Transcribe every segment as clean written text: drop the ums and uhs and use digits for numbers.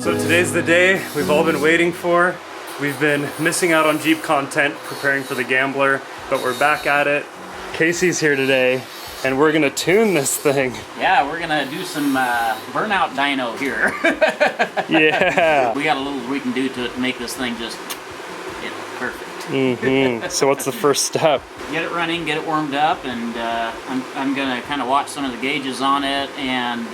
So today's the day we've all been waiting for. We've been missing out on Jeep content preparing for the Gambler, but we're back at it. Casey's here today, and we're gonna tune this thing. Yeah, we're gonna do some burnout dyno here. Yeah. We got a little we can do to make this thing just perfect. So what's the first step? Get it running, get it warmed up, and I'm gonna kind of watch some of the gauges on it, and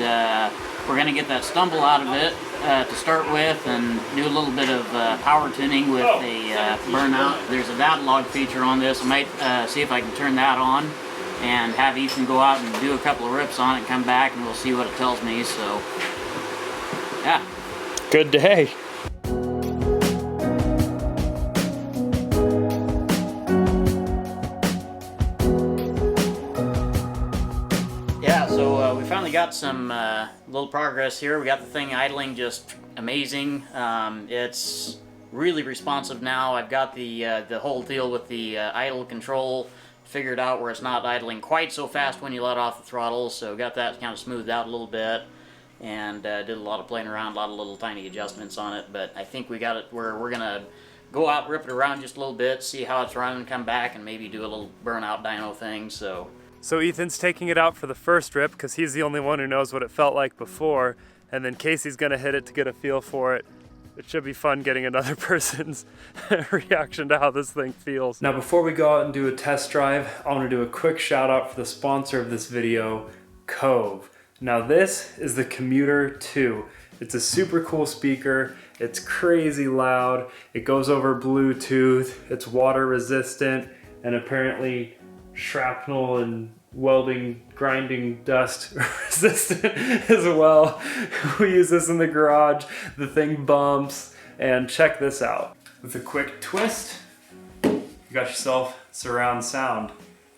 we're gonna get that stumble out of it to start with, and do a little bit of power tuning with a burnout. There's a data log feature on this. I might see if I can turn that on and have Ethan go out and do a couple of rips on it and come back, and we'll see what it tells me. So yeah, good day. We finally got some little progress here. We got the thing idling just amazing. It's really responsive now. I've got the whole deal with the idle control figured out where it's not idling quite so fast when you let off the throttle, so got that kind of smoothed out a little bit, and did a lot of playing around, a lot of little tiny adjustments on it, but I think we got it where we're gonna go out, rip it around just a little bit, see how it's running, come back, and maybe do a little burnout dyno thing. So Ethan's taking it out for the first rip because he's the only one who knows what it felt like before, and then Casey's gonna hit it to get a feel for it. It should be fun getting another person's reaction to how this thing feels. Now before we go out and do a test drive, I want to do a quick shout out for the sponsor of this video, Cove. Now this is the Commuter 2. It's a super cool speaker. It's crazy loud. It goes over Bluetooth. It's water resistant, and apparently shrapnel and welding, grinding dust resistant as well. We use this in the garage. The thing bumps, and check this out. With a quick twist, you got yourself surround sound.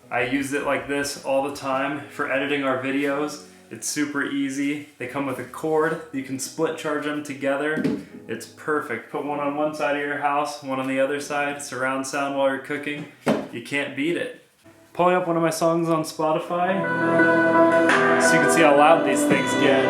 I use it like this all the time for editing our videos. It's super easy. They come with a cord. You can split charge them together. It's perfect. Put one on one side of your house, one on the other side, surround sound while you're cooking. You can't beat it. Pulling up one of my songs on Spotify so you can see how loud these things get.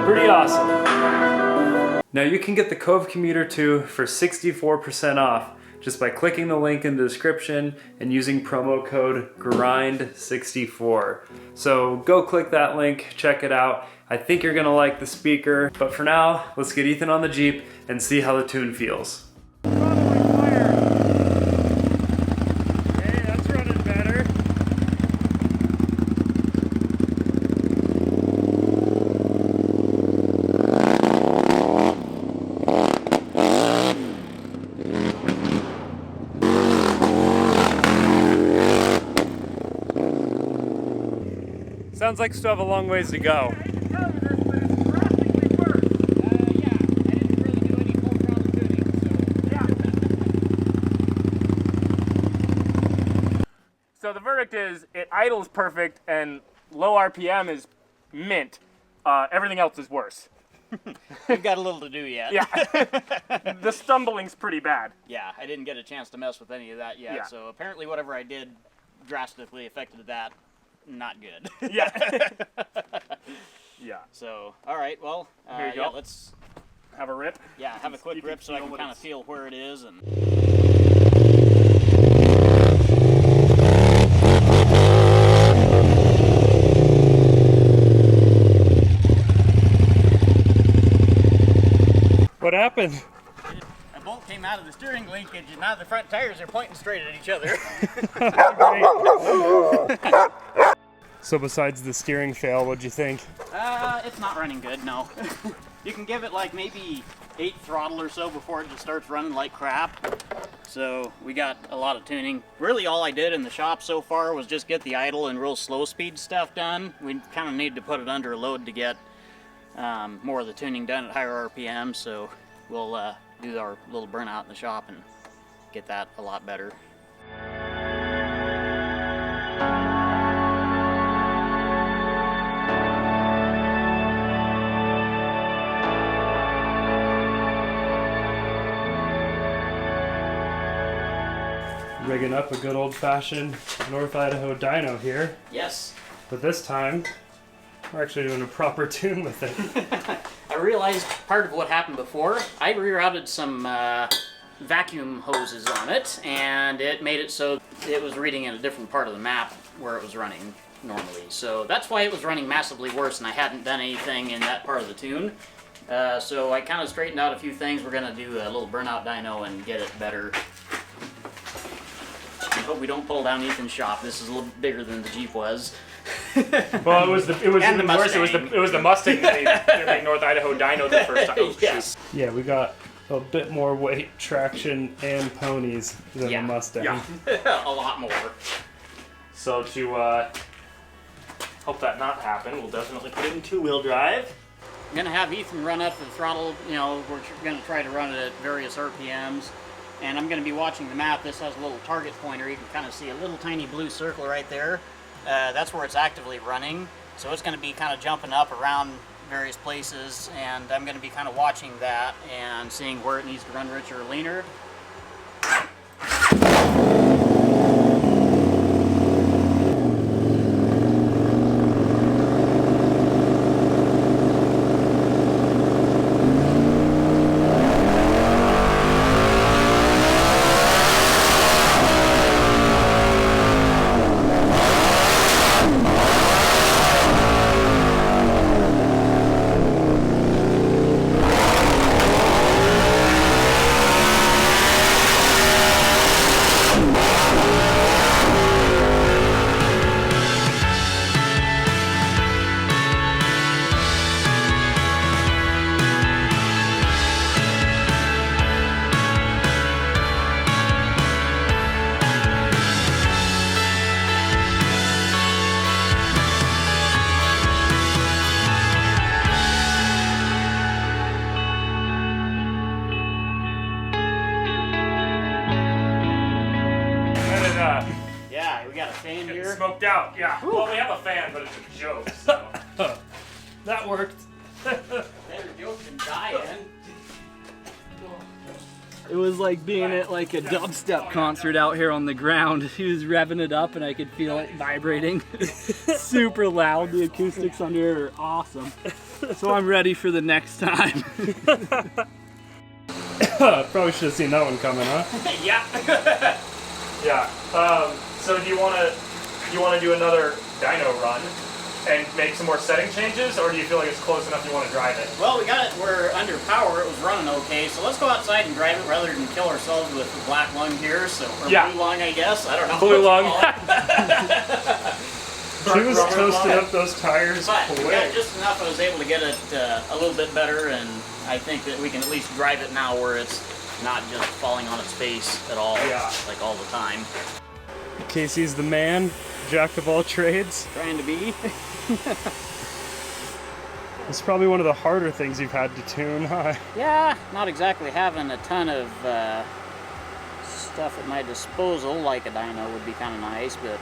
Pretty awesome. Now you can get the Cove Commuter 2 for 64% off just by clicking the link in the description and using promo code GRIND64. So go click that link, check it out. I think you're gonna like the speaker, but for now, let's get Ethan on the Jeep and see how the tune feels. Sounds like still have a long ways to go. So the verdict is it idles perfect and low RPM is mint. Everything else is worse. We've got a little to do yet. Yeah. The stumbling's pretty bad. Yeah, I didn't get a chance to mess with any of that yet. Yeah. So apparently whatever I did drastically affected that. Not good. Yeah. Yeah. So, all right, well, Here you yeah, go. let's have a rip. Yeah, have a quick rip so I can kind of feel where it is. And What happened? a bolt came out of the steering linkage, and now the front tires are pointing straight at each other. So besides the steering fail, what'd you think? It's not running good, no. You can give it like maybe 8 throttle or so before it just starts running like crap. So we got a lot of tuning. Really all I did in the shop so far was just get the idle and real slow speed stuff done. We kind of need to put it under a load to get more of the tuning done at higher RPM, so we'll do our little burnout in the shop and get that a lot better. Rigging up a good old-fashioned North Idaho dyno here. Yes. But this time, We're actually doing a proper tune with it. I realized part of what happened before. I rerouted some vacuum hoses on it, and it made it so it was reading in a different part of the map where it was running normally. So that's why it was running massively worse, and I hadn't done anything in that part of the tune. So I kind of straightened out a few things. We're going to do a little burnout dyno and get it better. I hope we don't pull down Ethan's shop. This is a little bigger than the Jeep was. Well, it was And even the worse. It was the Mustang that made North Idaho Dyno the first time. Oh, Yes. Yeah, we got a bit more weight, traction, and ponies than the Mustang. Yeah. A lot more. So to help that not happen, we'll definitely put it in two-wheel drive. I'm going to have Ethan run up the throttle. You know, we're going to try to run it at various RPMs. And I'm going to be watching the map. This has a little target pointer. You can kind of see a little tiny blue circle right there. That's where it's actively running. So it's going to be kind of jumping up around various places, and I'm going to be kind of watching that and seeing where it needs to run richer or leaner. Yeah, we got a fan here. Smoked out, yeah. Woo. Well, we have a fan, but it's a joke, so. That worked. Better joke than dying. It was like being at like a dubstep concert out here on the ground. He was revving it up and I could feel it vibrating. Super loud. The acoustics under here are awesome. So I'm ready for the next time. Probably should have seen that one coming, huh? Yeah. Yeah. So do you want to do another dyno run and make some more setting changes, or do you feel like it's close enough you want to drive it? Well, we got it. We're under power. It was running okay. So let's go outside and drive it rather than kill ourselves with the black lung here. So or blue lung, I guess. I don't know. Blue lung. She was toasting up those tires But we got quick. just enough. I was able to get it a little bit better, and I think that we can at least drive it now where it's not just falling on its face at all, like all the time. Casey's the man, jack of all trades. Trying to be. It's probably one of the harder things you've had to tune, huh? Yeah, not exactly having a ton of stuff at my disposal, like a dyno would be kind of nice, but...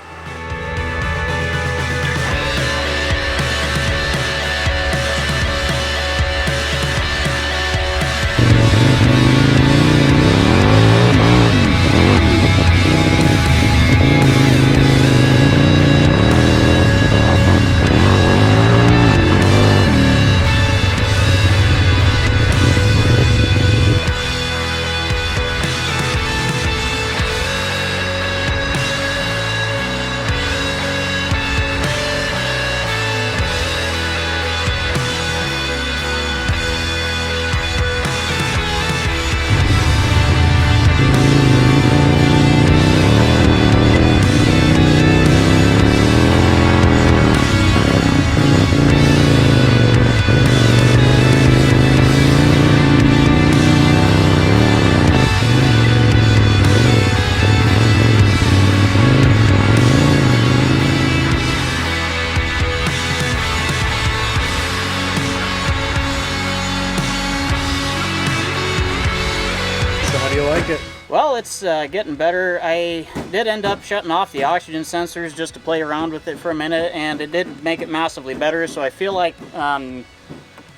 Well, it's getting better. I did end up shutting off the oxygen sensors just to play around with it for a minute, and it did make it massively better, so I feel like, I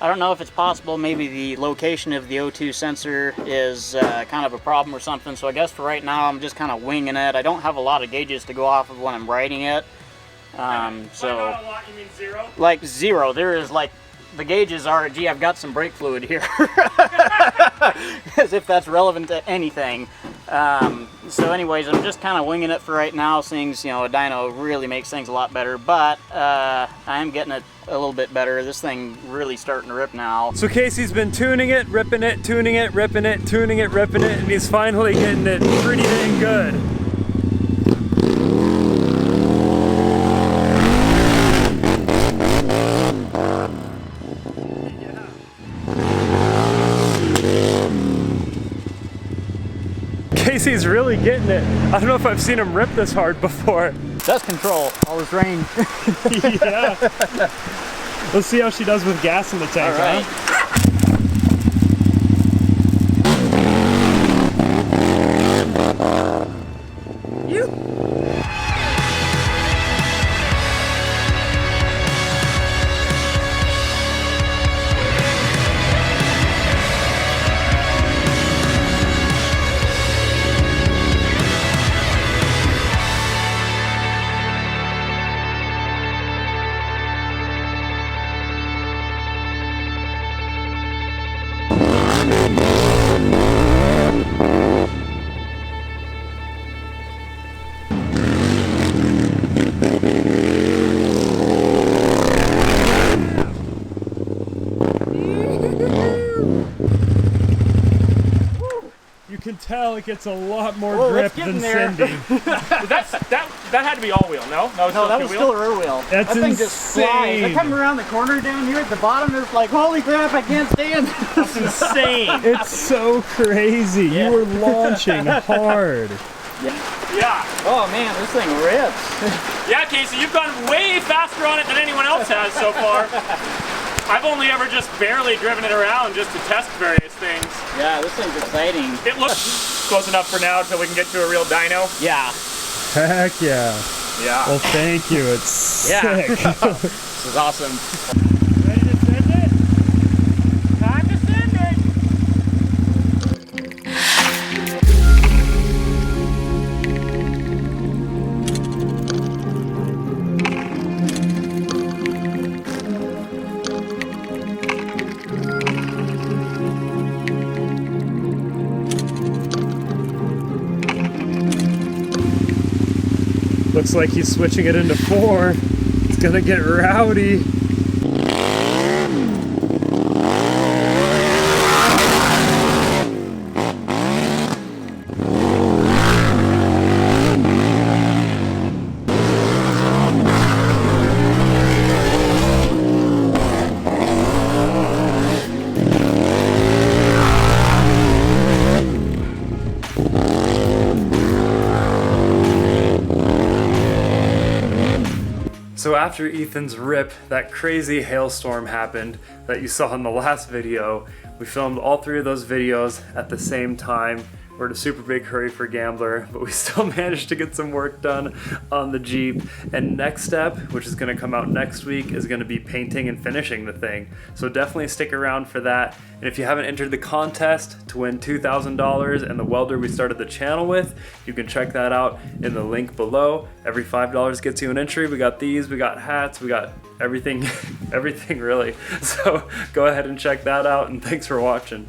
don't know if it's possible, maybe the location of the O2 sensor is kind of a problem or something, so I guess for right now I'm just kind of winging it. I don't have a lot of gauges to go off of when I'm riding it. So By not a lot, you mean zero? like zero. There is like, the gauges are, gee, I've got some brake fluid here. As if that's relevant to anything. So anyways, I'm just kind of winging it for right now, seeing, you know, a dyno really makes things a lot better, but I am getting it a little bit better. This thing really starting to rip now. So Casey's been tuning it, ripping it, tuning it, ripping it, tuning it, ripping it, and he's finally getting it pretty dang good. Casey's really getting it. I don't know if I've seen him rip this hard before. Dust control, all this rain. Yeah. Let's see how she does with gas in the tank, All right. huh? You can tell it gets a lot more Whoa, grip it's getting than there. Cindy. that had to be all wheel, no? No, that was still a rear wheel. That's that thing just flies. I insane. come around the corner down here at the bottom, it's like, holy crap, I can't stand. That's insane. It's so crazy. Yeah. You were launching hard. Yeah. Oh man, this thing rips. Yeah, Casey, you've gone way faster on it than anyone else has so far. I've only ever just barely driven it around just to test various things. Yeah, this thing's exciting. It looks close enough for now until we can get to a real dyno. Yeah. Heck yeah. Yeah. Well, thank you. It's sick. This is awesome. Ready to send it? Time to send it! Looks like he's switching it into 4. It's gonna get rowdy. So after Ethan's rip, that crazy hailstorm happened that you saw in the last video. We filmed all 3 of those videos at the same time. We're in a super big hurry for Gambler, but we still managed to get some work done on the Jeep. And next step, which is gonna come out next week, is gonna be painting and finishing the thing. So definitely stick around for that. And if you haven't entered the contest to win $2,000 and the welder we started the channel with, you can check that out in the link below. Every $5 gets you an entry. We got these, we got hats, we got everything, everything really. So go ahead and check that out, and thanks for watching.